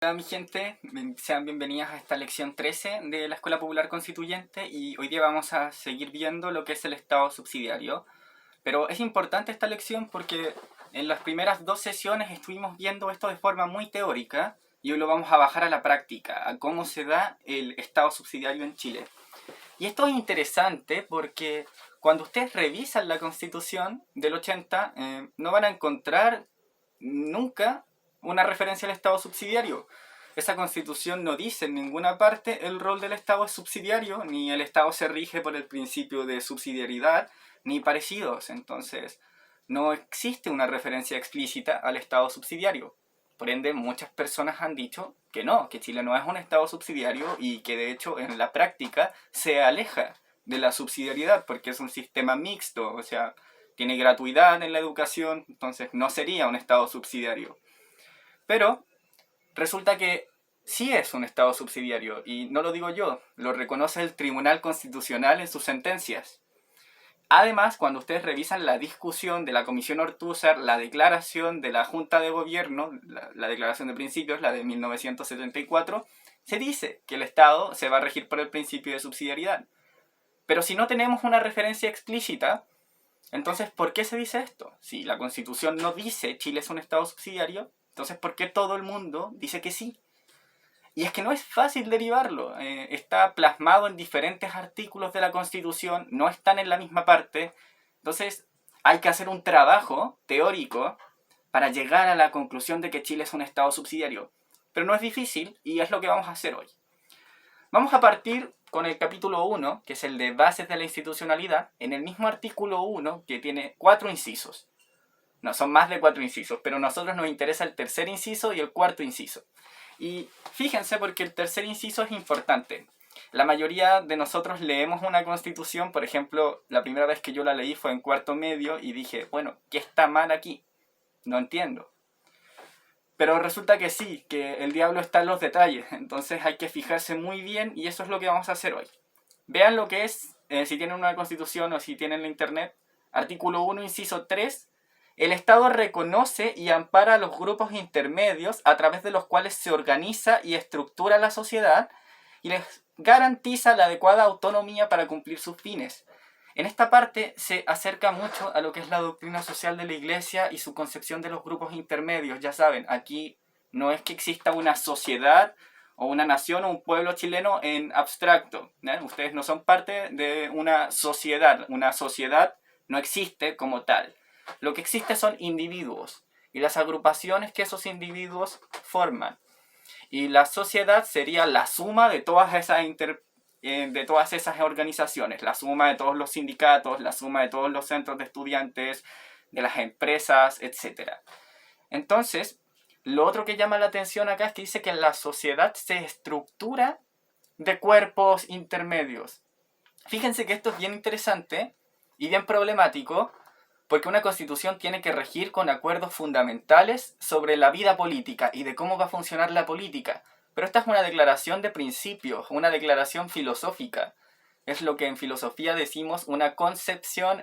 Hola mi gente, sean bienvenidas a esta lección 13 de la Escuela Popular Constituyente y hoy día vamos a seguir viendo lo que es el Estado subsidiario. Pero es importante esta lección porque en las primeras dos sesiones estuvimos viendo esto de forma muy teórica y hoy lo vamos a bajar a la práctica, a cómo se da el Estado subsidiario en Chile. Y esto es interesante porque cuando ustedes revisan la Constitución del 80 no van a encontrar nunca una referencia al Estado subsidiario. Esa Constitución no dice en ninguna parte el rol del Estado es subsidiario, ni el Estado se rige por el principio de subsidiariedad, ni parecidos. Entonces, no existe una referencia explícita al Estado subsidiario. Por ende, muchas personas han dicho que no, que Chile no es un Estado subsidiario y que de hecho en la práctica se aleja de la subsidiariedad porque es un sistema mixto, o sea, tiene gratuidad en la educación, entonces no sería un Estado subsidiario. Pero resulta que sí es un Estado subsidiario y no lo digo yo, lo reconoce el Tribunal Constitucional en sus sentencias. Además, cuando ustedes revisan la discusión de la Comisión Ortúzar, la declaración de la Junta de Gobierno, la declaración de principios, la de 1974, se dice que el Estado se va a regir por el principio de subsidiariedad. Pero si no tenemos una referencia explícita, entonces ¿por qué se dice esto? Si la Constitución no dice Chile es un Estado subsidiario, entonces ¿por qué todo el mundo dice que sí? Y es que no es fácil derivarlo, está plasmado en diferentes artículos de la Constitución, no están en la misma parte, entonces hay que hacer un trabajo teórico para llegar a la conclusión de que Chile es un Estado subsidiario. Pero no es difícil y es lo que vamos a hacer hoy. Vamos a partir con el capítulo 1, que es el de bases de la institucionalidad, en el mismo artículo 1 que tiene 4 incisos. No, son más de 4 incisos, pero a nosotros nos interesa el tercer inciso y el cuarto inciso. Y fíjense porque el tercer inciso es importante. La mayoría de nosotros leemos una constitución, por ejemplo, la primera vez que yo la leí fue en cuarto medio y dije, bueno, ¿qué está mal aquí? No entiendo. Pero resulta que sí, que el diablo está en los detalles, entonces hay que fijarse muy bien y eso es lo que vamos a hacer hoy. Vean lo que es, si tienen una constitución o si tienen la internet, artículo 1, inciso 3. El Estado reconoce y ampara a los grupos intermedios a través de los cuales se organiza y estructura la sociedad y les garantiza la adecuada autonomía para cumplir sus fines. En esta parte se acerca mucho a lo que es la doctrina social de la Iglesia y su concepción de los grupos intermedios. Ya saben, aquí no es que exista una sociedad o una nación o un pueblo chileno en abstracto. Ustedes no son parte de una sociedad. Una sociedad no existe como tal. Lo que existe son individuos y las agrupaciones que esos individuos forman. Y la sociedad sería la suma de todas esas organizaciones, la suma de todos los sindicatos, la suma de todos los centros de estudiantes, de las empresas, etc. Entonces, lo otro que llama la atención acá es que dice que la sociedad se estructura de cuerpos intermedios. Fíjense que esto es bien interesante y bien problemático, porque una constitución tiene que regir con acuerdos fundamentales sobre la vida política y de cómo va a funcionar la política. Pero esta es una declaración de principios, una declaración filosófica. Es lo que en filosofía decimos una concepción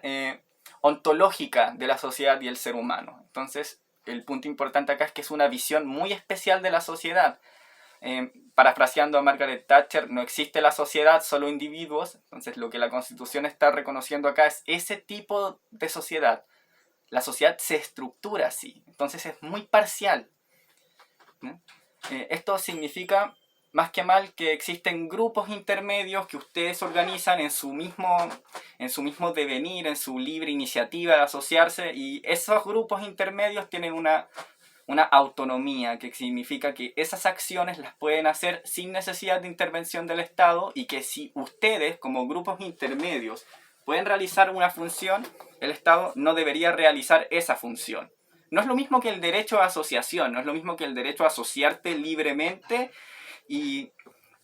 ontológica de la sociedad y el ser humano. Entonces, el punto importante acá es que es una visión muy especial de la sociedad. Parafraseando a Margaret Thatcher, no existe la sociedad, solo individuos. Entonces lo que la Constitución está reconociendo acá es ese tipo de sociedad. La sociedad se estructura así, entonces es muy parcial, ¿no? Esto significa más que mal que existen grupos intermedios que ustedes organizan en su mismo devenir, en su libre iniciativa de asociarse, y esos grupos intermedios tienen una autonomía, que significa que esas acciones las pueden hacer sin necesidad de intervención del Estado y que si ustedes como grupos intermedios pueden realizar una función, el Estado no debería realizar esa función. No es lo mismo que el derecho a asociación, no es lo mismo que el derecho a asociarte libremente y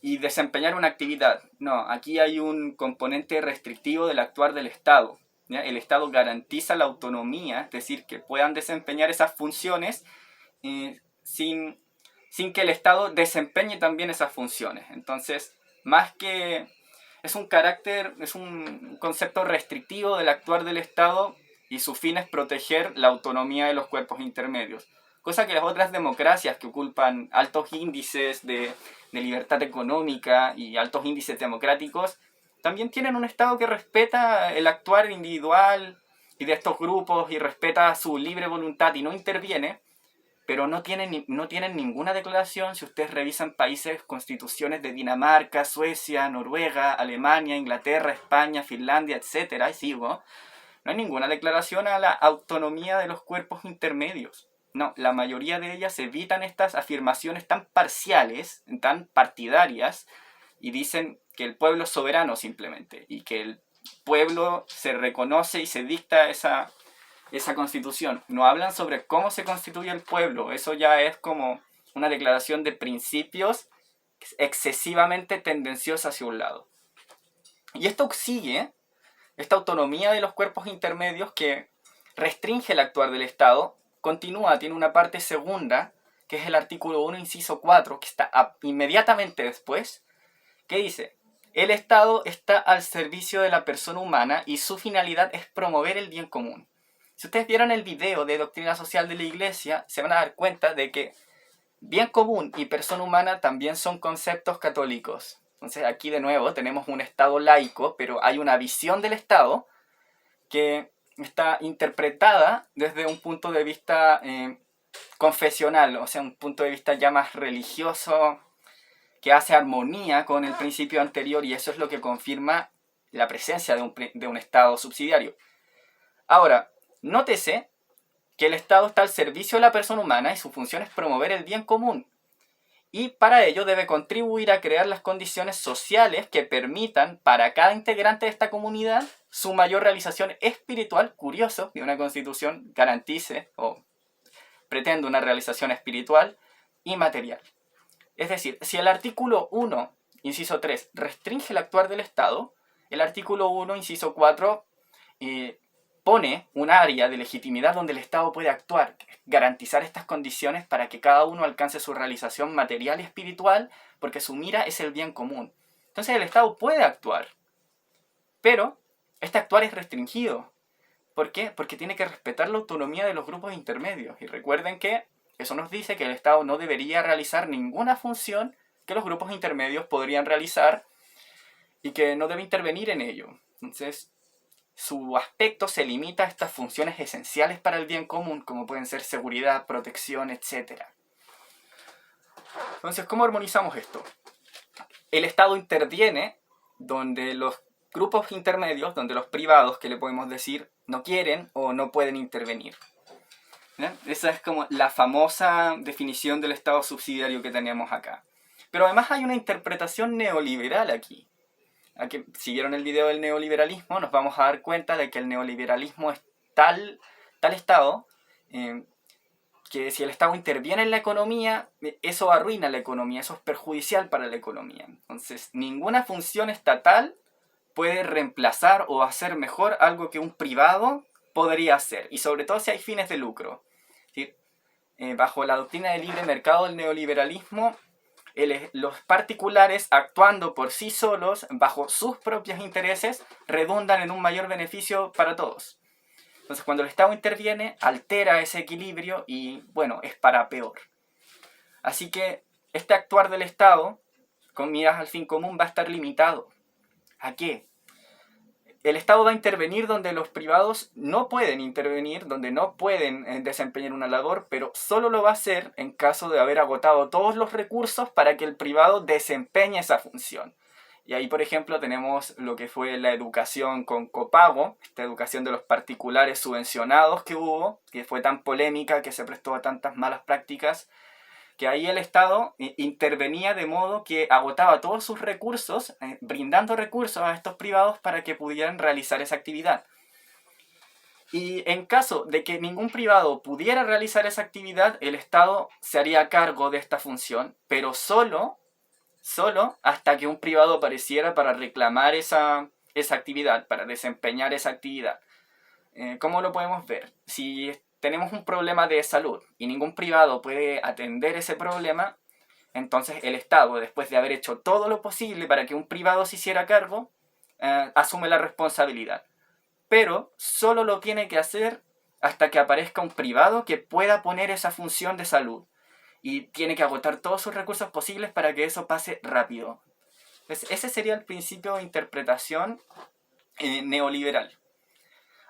desempeñar una actividad. No, aquí hay un componente restrictivo del actuar del Estado. ¿Ya? El Estado garantiza la autonomía, es decir, que puedan desempeñar esas funciones sin que el Estado desempeñe también esas funciones. Entonces, más que es un concepto restrictivo del actuar del Estado y su fin es proteger la autonomía de los cuerpos intermedios. cosa que las otras democracias que ocupan altos índices de libertad económica y altos índices democráticos, también tienen un Estado que respeta el actuar individual y de estos grupos y respeta su libre voluntad y no interviene, pero no tienen ninguna declaración. Si ustedes revisan países, constituciones de Dinamarca, Suecia, Noruega, Alemania, Inglaterra, España, Finlandia, etcétera, y sigo, no hay ninguna declaración a la autonomía de los cuerpos intermedios. No, la mayoría de ellas evitan estas afirmaciones tan parciales, tan partidarias, y dicen que el pueblo es soberano simplemente, y que el pueblo se reconoce y se dicta esa constitución. No hablan sobre cómo se constituye el pueblo, eso ya es como una declaración de principios excesivamente tendenciosa hacia un lado. Y esto sigue esta autonomía de los cuerpos intermedios que restringe el actuar del Estado, continúa, tiene una parte segunda, que es el artículo 1, inciso 4, que está inmediatamente después, que dice: el Estado está al servicio de la persona humana y su finalidad es promover el bien común. Si ustedes vieron el video de Doctrina Social de la Iglesia, se van a dar cuenta de que bien común y persona humana también son conceptos católicos. Entonces aquí de nuevo tenemos un Estado laico, pero hay una visión del Estado que está interpretada desde un punto de vista confesional, o sea, un punto de vista ya más religioso, que hace armonía con el principio anterior, y eso es lo que confirma la presencia de un Estado subsidiario. Ahora, nótese que el Estado está al servicio de la persona humana y su función es promover el bien común. Y para ello debe contribuir a crear las condiciones sociales que permitan para cada integrante de esta comunidad su mayor realización espiritual. Curioso que una constitución garantice o pretende una realización espiritual y material. Es decir, si el artículo 1, inciso 3, restringe el actuar del Estado, el artículo 1, inciso 4, pone un área de legitimidad donde el Estado puede actuar, garantizar estas condiciones para que cada uno alcance su realización material y espiritual, porque su mira es el bien común. Entonces el Estado puede actuar, pero este actuar es restringido. ¿Por qué? Porque tiene que respetar la autonomía de los grupos intermedios. Y recuerden que eso nos dice que el Estado no debería realizar ninguna función que los grupos intermedios podrían realizar y que no debe intervenir en ello. Entonces, su aspecto se limita a estas funciones esenciales para el bien común, como pueden ser seguridad, protección, etc. Entonces, ¿cómo armonizamos esto? El Estado interviene donde los grupos intermedios, donde los privados, que le podemos decir, no quieren o no pueden intervenir. ¿Bien? Esa es como la famosa definición del Estado subsidiario que tenemos acá. Pero además hay una interpretación neoliberal aquí. Aquí, si vieron el video del neoliberalismo, nos vamos a dar cuenta de que el neoliberalismo es tal Estado que si el Estado interviene en la economía, eso arruina la economía, eso es perjudicial para la economía. Entonces, ninguna función estatal puede reemplazar o hacer mejor algo que un privado podría hacer, y sobre todo si hay fines de lucro. ¿Sí? Bajo la doctrina del libre mercado del neoliberalismo, los particulares actuando por sí solos, bajo sus propios intereses, redundan en un mayor beneficio para todos. Entonces, cuando el Estado interviene, altera ese equilibrio y, bueno, es para peor. Así que este actuar del Estado, con miras al fin común, va a estar limitado. ¿A qué? El Estado va a intervenir donde los privados no pueden intervenir, donde no pueden desempeñar una labor, pero solo lo va a hacer en caso de haber agotado todos los recursos para que el privado desempeñe esa función. Y ahí, por ejemplo, tenemos lo que fue la educación con copago, esta educación de los particulares subvencionados que hubo, que fue tan polémica, que se prestó a tantas malas prácticas, que ahí el Estado intervenía de modo que agotaba todos sus recursos, brindando recursos a estos privados para que pudieran realizar esa actividad. Y en caso de que ningún privado pudiera realizar esa actividad, el Estado se haría cargo de esta función, pero solo hasta que un privado apareciera para reclamar esa actividad, para desempeñar esa actividad. ¿Cómo lo podemos ver? Si tenemos un problema de salud y ningún privado puede atender ese problema, entonces el Estado, después de haber hecho todo lo posible para que un privado se hiciera cargo, asume la responsabilidad. Pero solo lo tiene que hacer hasta que aparezca un privado que pueda poner esa función de salud. Y tiene que agotar todos sus recursos posibles para que eso pase rápido. Ese sería el principio de interpretación neoliberal.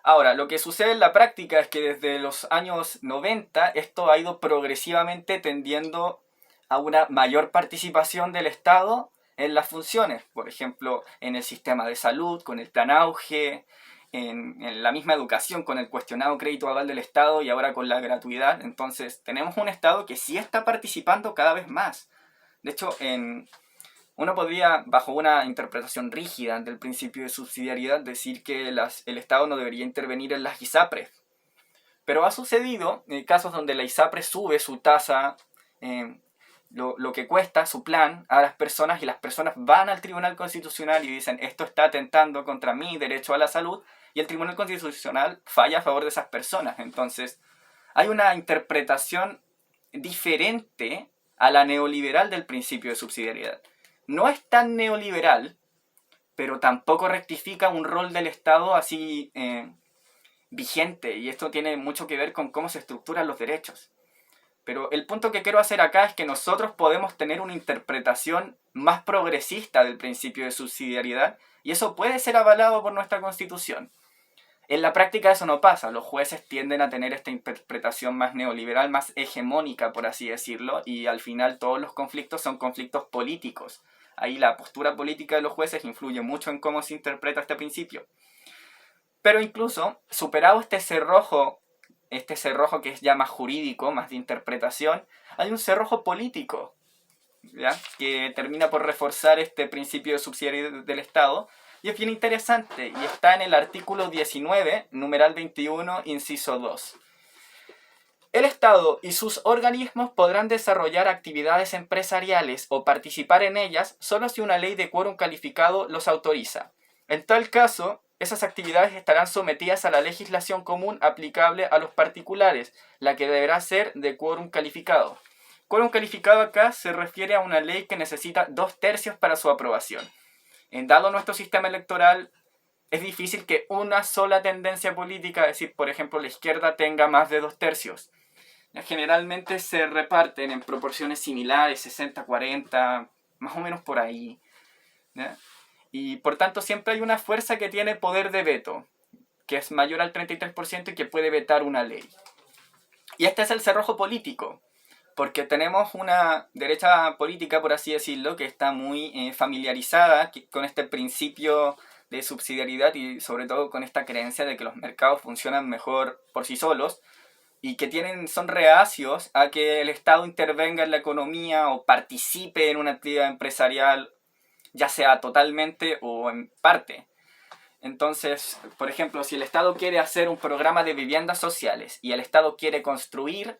Ahora, lo que sucede en la práctica es que desde los años 90 esto ha ido progresivamente tendiendo a una mayor participación del Estado en las funciones. Por ejemplo, en el sistema de salud, con el plan Auge, en la misma educación, con el cuestionado crédito aval del Estado y ahora con la gratuidad. Entonces, tenemos un Estado que sí está participando cada vez más. De hecho, uno podría, bajo una interpretación rígida del principio de subsidiariedad, decir que el Estado no debería intervenir en las ISAPRES. Pero ha sucedido casos donde la ISAPRES sube su tasa, lo que cuesta su plan a las personas, y las personas van al Tribunal Constitucional y dicen esto está atentando contra mi derecho a la salud, y el Tribunal Constitucional falla a favor de esas personas. Entonces, hay una interpretación diferente a la neoliberal del principio de subsidiariedad. No es tan neoliberal, pero tampoco rectifica un rol del Estado así vigente, y esto tiene mucho que ver con cómo se estructuran los derechos. Pero el punto que quiero hacer acá es que nosotros podemos tener una interpretación más progresista del principio de subsidiariedad, y eso puede ser avalado por nuestra Constitución. En la práctica eso no pasa, los jueces tienden a tener esta interpretación más neoliberal, más hegemónica, por así decirlo, y al final todos los conflictos son conflictos políticos. Ahí la postura política de los jueces influye mucho en cómo se interpreta este principio. Pero incluso, superado este cerrojo que es ya más jurídico, más de interpretación, hay un cerrojo político, ¿ya?, que termina por reforzar este principio de subsidiariedad del Estado, y es bien interesante, y está en el artículo 19, numeral 21, inciso 2. El Estado y sus organismos podrán desarrollar actividades empresariales o participar en ellas solo si una ley de quórum calificado los autoriza. En tal caso, esas actividades estarán sometidas a la legislación común aplicable a los particulares, la que deberá ser de quórum calificado. Quórum calificado acá se refiere a una ley que necesita 2/3 para su aprobación. Dado nuestro sistema electoral, es difícil que una sola tendencia política, es decir, por ejemplo, la izquierda, tenga más de 2/3. Generalmente se reparten en proporciones similares, 60-40, más o menos por ahí, ¿ya? Y por tanto siempre hay una fuerza que tiene poder de veto, que es mayor al 33% y que puede vetar una ley. Y este es el cerrojo político, porque tenemos una derecha política, por así decirlo, que está muy familiarizada con este principio de subsidiariedad y sobre todo con esta creencia de que los mercados funcionan mejor por sí solos, y que son reacios a que el Estado intervenga en la economía o participe en una actividad empresarial, ya sea totalmente o en parte. Entonces, por ejemplo, si el Estado quiere hacer un programa de viviendas sociales y el Estado quiere construir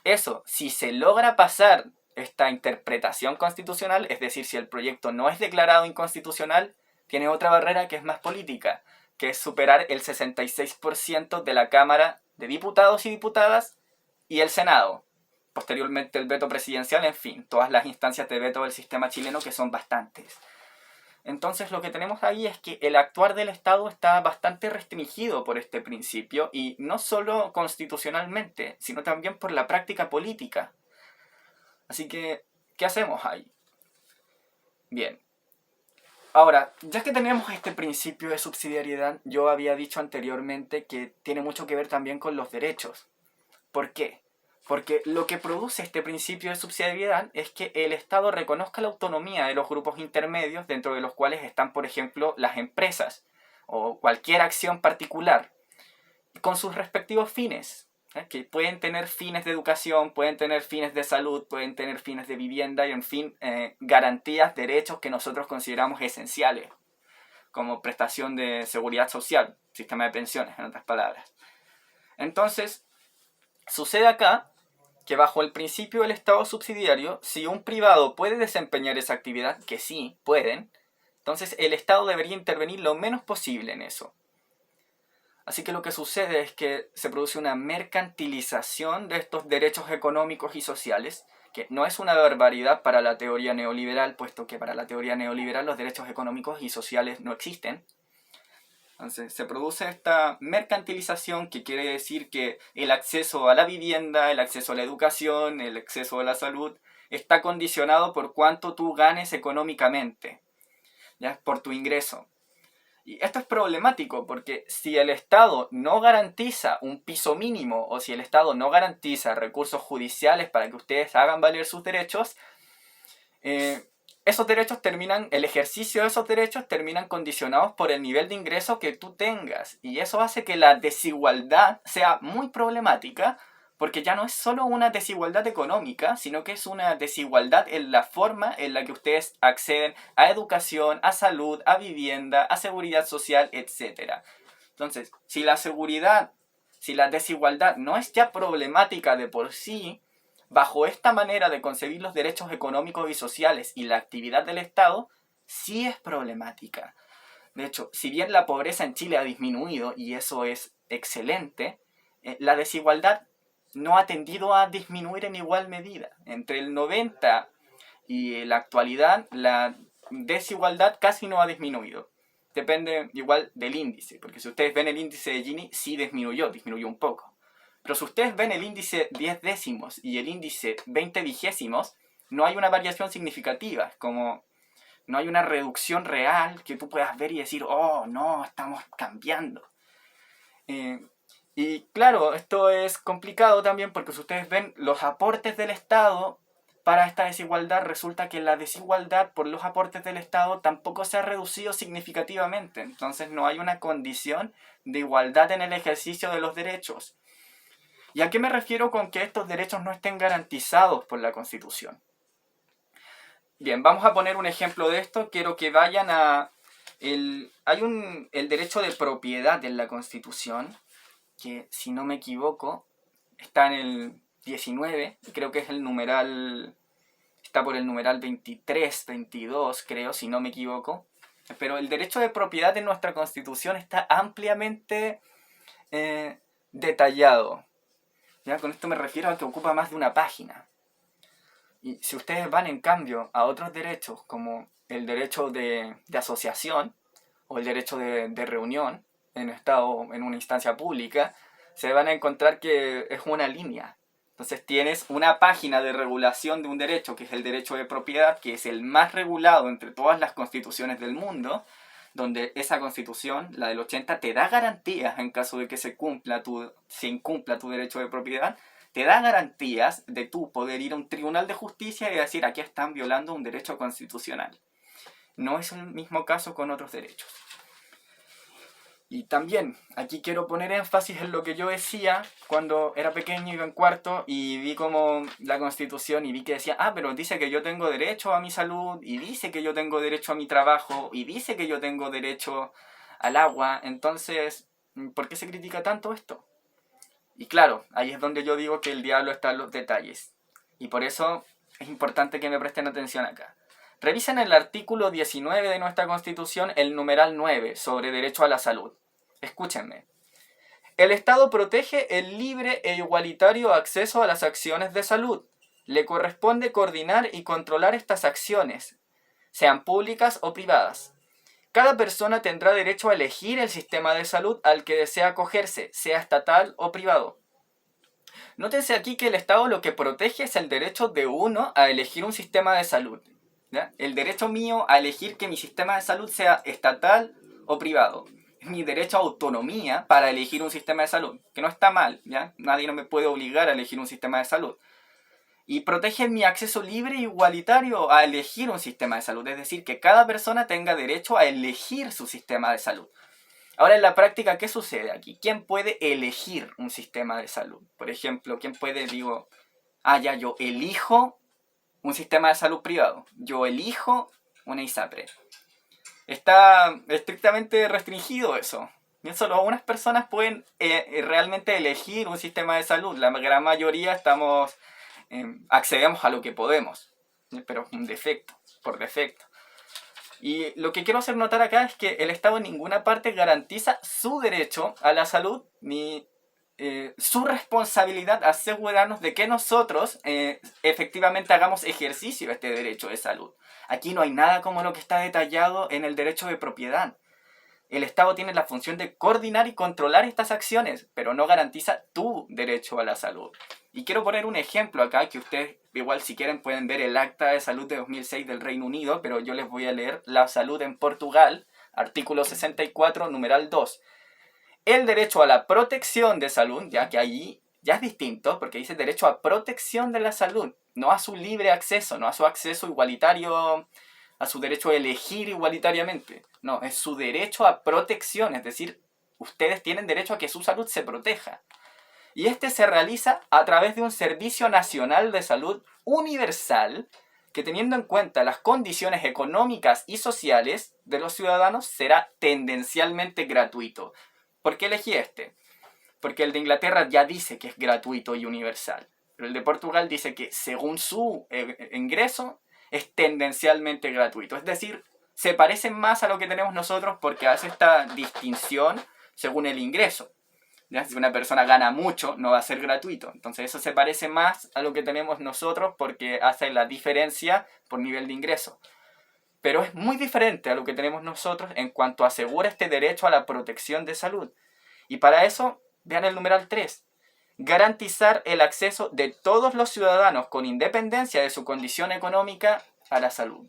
eso, si se logra pasar esta interpretación constitucional, es decir, si el proyecto no es declarado inconstitucional, tiene otra barrera que es más política, que es superar el 66% de la Cámara de Diputados y Diputadas y el Senado. Posteriormente el veto presidencial, en fin, todas las instancias de veto del sistema chileno, que son bastantes. Entonces lo que tenemos ahí es que el actuar del Estado está bastante restringido por este principio, y no solo constitucionalmente, sino también por la práctica política. Así que, ¿qué hacemos ahí? Bien. Ahora, ya que tenemos este principio de subsidiariedad, yo había dicho anteriormente que tiene mucho que ver también con los derechos. ¿Por qué? Porque lo que produce este principio de subsidiariedad es que el Estado reconozca la autonomía de los grupos intermedios, dentro de los cuales están, por ejemplo, las empresas o cualquier acción particular, con sus respectivos fines, que pueden tener fines de educación, pueden tener fines de salud, pueden tener fines de vivienda y, en fin, garantías, derechos que nosotros consideramos esenciales, como prestación de seguridad social, sistema de pensiones, en otras palabras. Entonces, sucede acá que bajo el principio del Estado subsidiario, si un privado puede desempeñar esa actividad, que sí pueden, entonces el Estado debería intervenir lo menos posible en eso. Así que lo que sucede es que se produce una mercantilización de estos derechos económicos y sociales, que no es una barbaridad para la teoría neoliberal, puesto que para la teoría neoliberal los derechos económicos y sociales no existen. Entonces, se produce esta mercantilización, que quiere decir que el acceso a la vivienda, el acceso a la educación, el acceso a la salud, está condicionado por cuánto tú ganes económicamente, ¿ya? Por tu ingreso. Y esto es problemático porque si el Estado no garantiza un piso mínimo o si el Estado no garantiza recursos judiciales para que ustedes hagan valer sus derechos, esos derechos terminan, el ejercicio de esos derechos terminan condicionados por el nivel de ingreso que tú tengas. Y eso hace que la desigualdad sea muy problemática, porque ya no es solo una desigualdad económica, sino que es una desigualdad en la forma en la que ustedes acceden a educación, a salud, a vivienda, a seguridad social, etc. Entonces, si la seguridad, si la desigualdad no es ya problemática de por sí, bajo esta manera de concebir los derechos económicos y sociales y la actividad del Estado, sí es problemática. De hecho, si bien la pobreza en Chile ha disminuido, y eso es excelente, la desigualdad no ha tendido a disminuir en igual medida. Entre el 90 y la actualidad, la desigualdad casi no ha disminuido. Depende igual del índice, porque si ustedes ven el índice de Gini, sí disminuyó un poco. Pero si ustedes ven el índice 10 décimos y el índice 20 vigésimos, no hay una variación significativa, como no hay una reducción real que tú puedas ver y decir, oh, no, estamos cambiando. Y claro, esto es complicado también porque si ustedes ven los aportes del Estado para esta desigualdad, resulta que la desigualdad por los aportes del Estado tampoco se ha reducido significativamente. Entonces no hay una condición de igualdad en el ejercicio de los derechos. ¿Y a qué me refiero con que estos derechos no estén garantizados por la Constitución? Bien, vamos a poner un ejemplo de esto. Quiero que vayan a... el derecho de propiedad en la Constitución, que si no me equivoco está en el 19, creo que es el numeral... está por el numeral 23, 22, creo, si no me equivoco. Pero el derecho de propiedad en nuestra Constitución está ampliamente detallado. ¿Ya? Con esto me refiero a que ocupa más de una página. Y si ustedes van en cambio a otros derechos, como el derecho de asociación o el derecho de reunión en estado, en una instancia pública, se van a encontrar que es una línea. Entonces tienes una página de regulación de un derecho, que es el derecho de propiedad, que es el más regulado entre todas las constituciones del mundo, donde esa constitución, la del 80, te da garantías en caso de que se incumpla tu derecho de propiedad, te da garantías de tú poder ir a un tribunal de justicia y decir, aquí están violando un derecho constitucional. No es el mismo caso con otros derechos. Y también, aquí quiero poner énfasis en lo que yo decía cuando era pequeño, iba en cuarto y vi como la Constitución y vi que decía, pero dice que yo tengo derecho a mi salud, y dice que yo tengo derecho a mi trabajo, y dice que yo tengo derecho al agua. Entonces, ¿por qué se critica tanto esto? Y claro, ahí es donde yo digo que el diablo está en los detalles. Y por eso es importante que me presten atención acá. Revisen el artículo 19 de nuestra Constitución, el numeral 9, sobre derecho a la salud. Escúchenme. El Estado protege el libre e igualitario acceso a las acciones de salud. Le corresponde coordinar y controlar estas acciones, sean públicas o privadas. Cada persona tendrá derecho a elegir el sistema de salud al que desea acogerse, sea estatal o privado. Nótense aquí que el Estado lo que protege es el derecho de uno a elegir un sistema de salud. ¿Ya? El derecho mío a elegir que mi sistema de salud sea estatal o privado. Es mi derecho a autonomía para elegir un sistema de salud, que no está mal, ¿ya? Nadie no me puede obligar a elegir un sistema de salud. Y protege mi acceso libre e igualitario a elegir un sistema de salud, es decir, que cada persona tenga derecho a elegir su sistema de salud. Ahora, en la práctica, ¿qué sucede aquí? ¿Quién puede elegir un sistema de salud? Por ejemplo, ¿quién puede, yo elijo un sistema de salud privado? Yo elijo una ISAPRE. Está estrictamente restringido eso. Y solo unas personas pueden realmente elegir un sistema de salud. La gran mayoría accedemos a lo que podemos, pero es un defecto, por defecto. Y lo que quiero hacer notar acá es que el Estado en ninguna parte garantiza su derecho a la salud, ni su responsabilidad a asegurarnos de que nosotros efectivamente hagamos ejercicio de este derecho de salud. Aquí no hay nada como lo que está detallado en el derecho de propiedad. El Estado tiene la función de coordinar y controlar estas acciones, pero no garantiza tu derecho a la salud. Y quiero poner un ejemplo acá, que ustedes igual si quieren pueden ver el Acta de Salud de 2006 del Reino Unido, pero yo les voy a leer la salud en Portugal, artículo 64, numeral 2. El derecho a la protección de salud, ya que ahí ya es distinto, porque dice derecho a protección de la salud, no a su libre acceso, no a su acceso igualitario, a su derecho a elegir igualitariamente. No, es su derecho a protección, es decir, ustedes tienen derecho a que su salud se proteja. Y este se realiza a través de un Servicio Nacional de Salud universal que, teniendo en cuenta las condiciones económicas y sociales de los ciudadanos, será tendencialmente gratuito. ¿Por qué elegí este? Porque el de Inglaterra ya dice que es gratuito y universal, pero el de Portugal dice que según su ingreso es tendencialmente gratuito. Es decir, se parece más a lo que tenemos nosotros porque hace esta distinción según el ingreso. ¿Ya? Si una persona gana mucho, no va a ser gratuito. Entonces eso se parece más a lo que tenemos nosotros porque hace la diferencia por nivel de ingreso. Pero es muy diferente a lo que tenemos nosotros en cuanto asegura este derecho a la protección de salud. Y para eso, vean el numeral 3. Garantizar el acceso de todos los ciudadanos con independencia de su condición económica a la salud.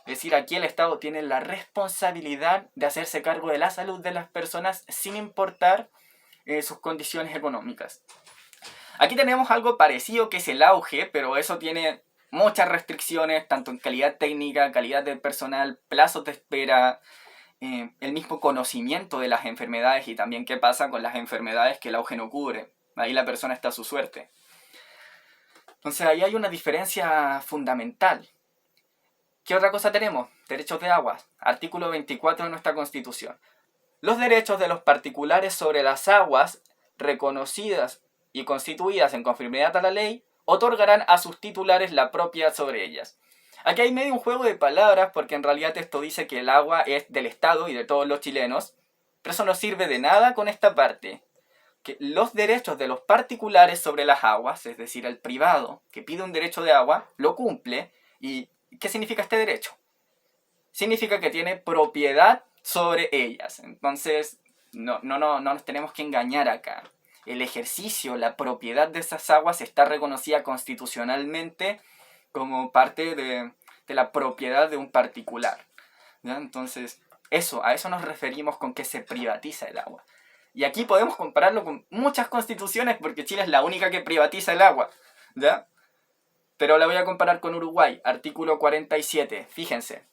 Es decir, aquí el Estado tiene la responsabilidad de hacerse cargo de la salud de las personas sin importar sus condiciones económicas. Aquí tenemos algo parecido que es el auge, pero eso tiene muchas restricciones, tanto en calidad técnica, calidad de personal, plazos de espera, el mismo conocimiento de las enfermedades y también qué pasa con las enfermedades que el auge no cubre. Ahí la persona está a su suerte. Entonces ahí hay una diferencia fundamental. ¿Qué otra cosa tenemos? Derechos de agua. Artículo 24 de nuestra Constitución. Los derechos de los particulares sobre las aguas reconocidas y constituidas en conformidad a la ley otorgarán a sus titulares la propiedad sobre ellas. Aquí hay medio un juego de palabras porque en realidad esto dice que el agua es del Estado y de todos los chilenos, pero eso no sirve de nada con esta parte. Que los derechos de los particulares sobre las aguas, es decir, el privado que pide un derecho de agua, lo cumple. ¿Y qué significa este derecho? Significa que tiene propiedad sobre ellas. Entonces, no nos tenemos que engañar acá. El ejercicio, la propiedad de esas aguas está reconocida constitucionalmente como parte de la propiedad de un particular. ¿Ya? Entonces, a eso nos referimos con que se privatiza el agua. Y aquí podemos compararlo con muchas constituciones porque Chile es la única que privatiza el agua. ¿Ya? Pero la voy a comparar con Uruguay, artículo 47. Fíjense.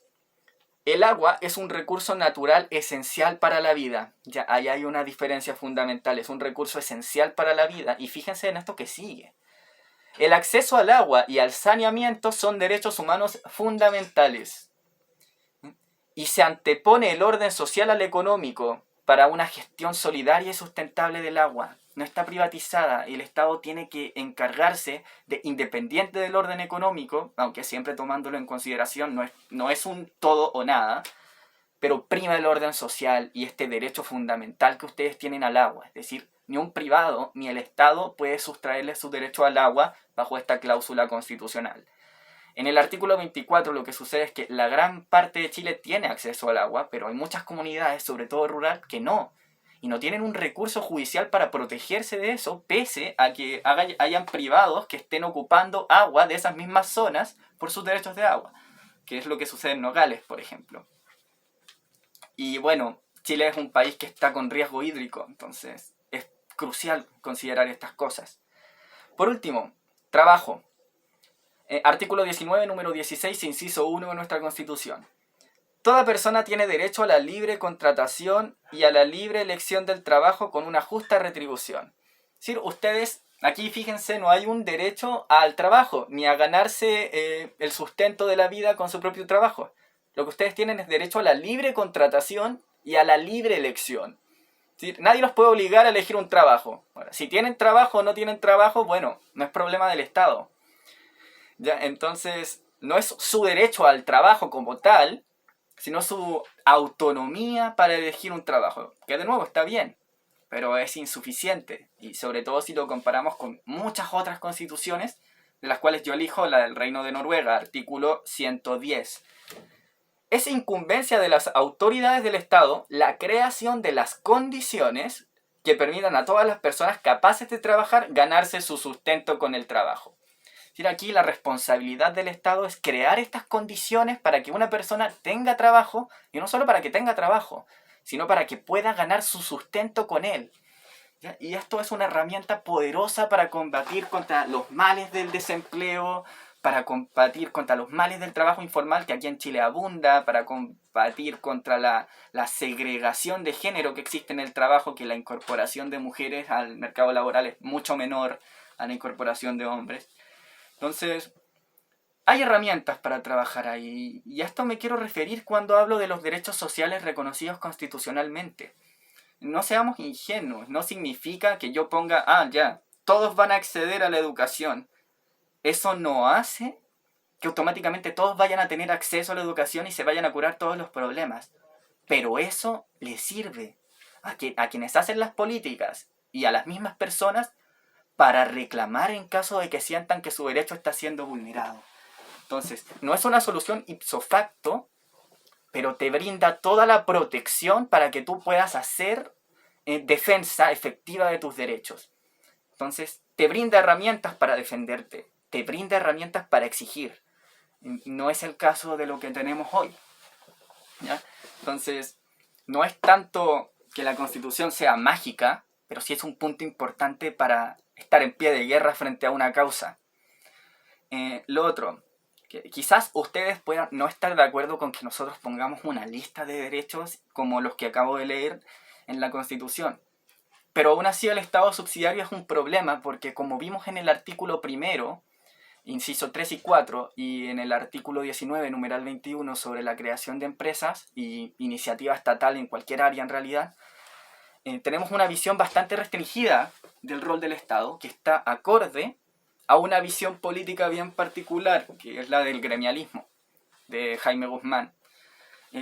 El agua es un recurso natural esencial para la vida. Ya, ahí hay una diferencia fundamental. Es un recurso esencial para la vida. Y fíjense en esto que sigue. El acceso al agua y al saneamiento son derechos humanos fundamentales. Y se antepone el orden social al económico para una gestión solidaria y sustentable del agua. No está privatizada y el Estado tiene que encargarse de, independiente del orden económico, aunque siempre tomándolo en consideración, no es un todo o nada, pero prima el orden social y este derecho fundamental que ustedes tienen al agua. Es decir, ni un privado ni el Estado puede sustraerle su derecho al agua bajo esta cláusula constitucional. En el artículo 24 lo que sucede es que la gran parte de Chile tiene acceso al agua, pero hay muchas comunidades, sobre todo rural, que no. Y no tienen un recurso judicial para protegerse de eso, pese a que hayan privados que estén ocupando agua de esas mismas zonas por sus derechos de agua, que es lo que sucede en Nogales, por ejemplo. Y bueno, Chile es un país que está con riesgo hídrico, entonces es crucial considerar estas cosas. Por último, trabajo. Artículo 19, número 16, inciso 1 de nuestra Constitución. Toda persona tiene derecho a la libre contratación y a la libre elección del trabajo con una justa retribución. Es decir, ustedes, aquí fíjense, no hay un derecho al trabajo, ni a ganarse el sustento de la vida con su propio trabajo. Lo que ustedes tienen es derecho a la libre contratación y a la libre elección. Es decir, nadie los puede obligar a elegir un trabajo. Ahora, si tienen trabajo o no tienen trabajo, bueno, no es problema del Estado. ¿Ya? Entonces, no es su derecho al trabajo como tal, sino su autonomía para elegir un trabajo. Que de nuevo está bien, pero es insuficiente. Y sobre todo si lo comparamos con muchas otras constituciones, de las cuales yo elijo la del Reino de Noruega, artículo 110. es incumbencia de las autoridades del Estado la creación de las condiciones que permitan a todas las personas capaces de trabajar ganarse su sustento con el trabajo. Es decir, aquí la responsabilidad del Estado es crear estas condiciones para que una persona tenga trabajo, y no solo para que tenga trabajo, sino para que pueda ganar su sustento con él. ¿Ya? Y esto es una herramienta poderosa para combatir contra los males del desempleo, para combatir contra los males del trabajo informal, que aquí en Chile abunda, para combatir contra la segregación de género que existe en el trabajo, que la incorporación de mujeres al mercado laboral es mucho menor a la incorporación de hombres. Entonces, hay herramientas para trabajar ahí, y a esto me quiero referir cuando hablo de los derechos sociales reconocidos constitucionalmente. No seamos ingenuos, no significa que yo ponga, ya, todos van a acceder a la educación. Eso no hace que automáticamente todos vayan a tener acceso a la educación y se vayan a curar todos los problemas. Pero eso le sirve a quienes hacen las políticas y a las mismas personas para reclamar en caso de que sientan que su derecho está siendo vulnerado. Entonces, no es una solución ipso facto, pero te brinda toda la protección para que tú puedas hacer defensa efectiva de tus derechos. Entonces, te brinda herramientas para defenderte, te brinda herramientas para exigir. No es el caso de lo que tenemos hoy, ¿ya? Entonces, no es tanto que la Constitución sea mágica, pero sí es un punto importante para estar en pie de guerra frente a una causa. Lo otro, que quizás ustedes puedan no estar de acuerdo con que nosotros pongamos una lista de derechos como los que acabo de leer en la Constitución. Pero aún así el Estado subsidiario es un problema porque, como vimos en el artículo primero, inciso 3 y 4, y en el artículo 19, numeral 21, sobre la creación de empresas y iniciativa estatal en cualquier área en realidad, tenemos una visión bastante restringida del rol del Estado, que está acorde a una visión política bien particular, que es la del gremialismo, de Jaime Guzmán.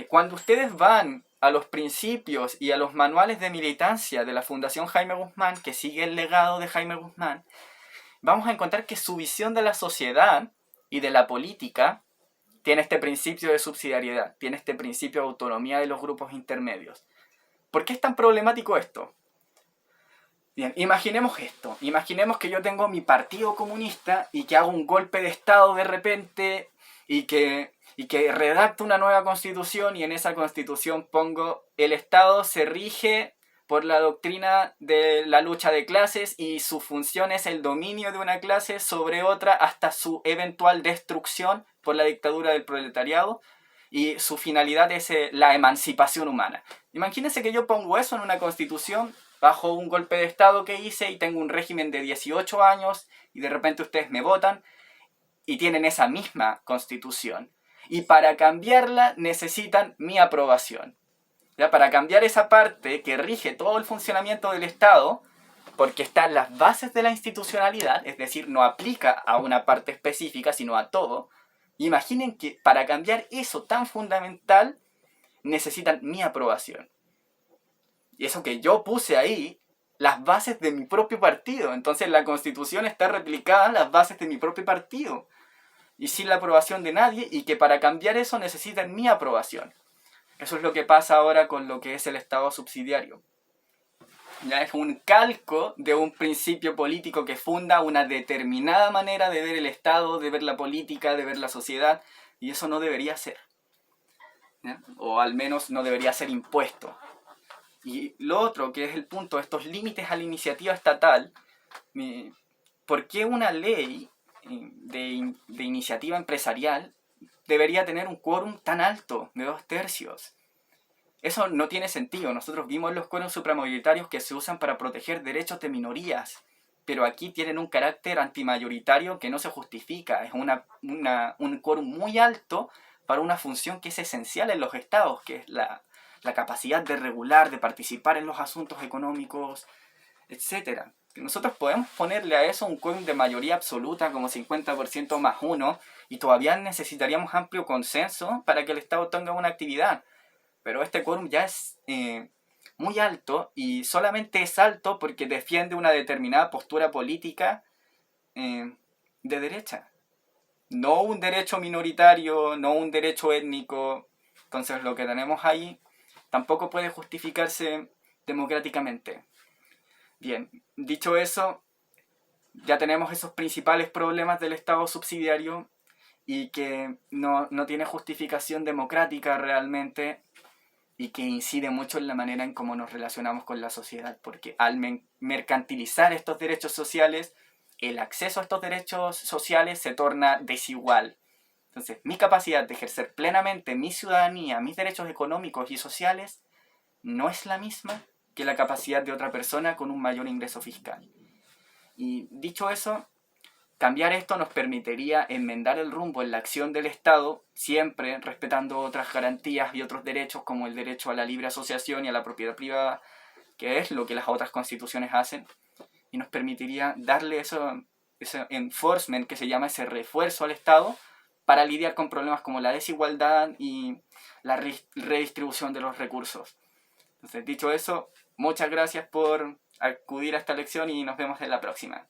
Cuando ustedes van a los principios y a los manuales de militancia de la Fundación Jaime Guzmán, que sigue el legado de Jaime Guzmán, vamos a encontrar que su visión de la sociedad y de la política tiene este principio de subsidiariedad, tiene este principio de autonomía de los grupos intermedios. ¿Por qué es tan problemático esto? Bien, imaginemos esto. Imaginemos que yo tengo mi partido comunista y que hago un golpe de Estado de repente y que redacto una nueva constitución, y en esa constitución pongo: el Estado se rige por la doctrina de la lucha de clases y su función es el dominio de una clase sobre otra hasta su eventual destrucción por la dictadura del proletariado, y su finalidad es la emancipación humana. Imagínense que yo pongo eso en una constitución bajo un golpe de Estado que hice y tengo un régimen de 18 años y de repente ustedes me votan y tienen esa misma constitución. Y para cambiarla necesitan mi aprobación. ¿Ya? Para cambiar esa parte que rige todo el funcionamiento del Estado, porque están las bases de la institucionalidad, es decir, no aplica a una parte específica, sino a todo. Imaginen que para cambiar eso tan fundamental necesitan mi aprobación. Y eso que yo puse ahí, las bases de mi propio partido. Entonces la Constitución está replicada en las bases de mi propio partido, y sin la aprobación de nadie, y que para cambiar eso necesitan mi aprobación. Eso es lo que pasa ahora con lo que es el Estado subsidiario. Ya es un calco de un principio político que funda una determinada manera de ver el Estado, de ver la política, de ver la sociedad, y eso no debería ser. ¿Ya? O al menos no debería ser impuesto. Y lo otro, que es el punto, estos límites a la iniciativa estatal. ¿Por qué una ley de iniciativa empresarial debería tener un quórum tan alto, de 2/3? Eso no tiene sentido. Nosotros vimos los quórums supramayoritarios que se usan para proteger derechos de minorías, pero aquí tienen un carácter antimayoritario que no se justifica. Es un quórum muy alto para una función que es esencial en los estados, que es la capacidad de regular, de participar en los asuntos económicos, etc. Nosotros podemos ponerle a eso un quórum de mayoría absoluta como 50% más 1, y todavía necesitaríamos amplio consenso para que el Estado tenga una actividad. Pero este quórum ya es muy alto, y solamente es alto porque defiende una determinada postura política de derecha. No un derecho minoritario, no un derecho étnico, Entonces lo que tenemos ahí tampoco puede justificarse democráticamente. Bien, dicho eso, ya tenemos esos principales problemas del Estado subsidiario y que no tiene justificación democrática realmente y que incide mucho en la manera en cómo nos relacionamos con la sociedad, porque al mercantilizar estos derechos sociales, el acceso a estos derechos sociales se torna desigual. Entonces, mi capacidad de ejercer plenamente mi ciudadanía, mis derechos económicos y sociales, no es la misma que la capacidad de otra persona con un mayor ingreso fiscal. Y dicho eso, cambiar esto nos permitiría enmendar el rumbo en la acción del Estado, siempre respetando otras garantías y otros derechos como el derecho a la libre asociación y a la propiedad privada, que es lo que las otras constituciones hacen, y nos permitiría darle ese enforcement que se llama ese refuerzo al Estado para lidiar con problemas como la desigualdad y la redistribución de los recursos. Entonces, dicho eso, muchas gracias por acudir a esta lección y nos vemos en la próxima.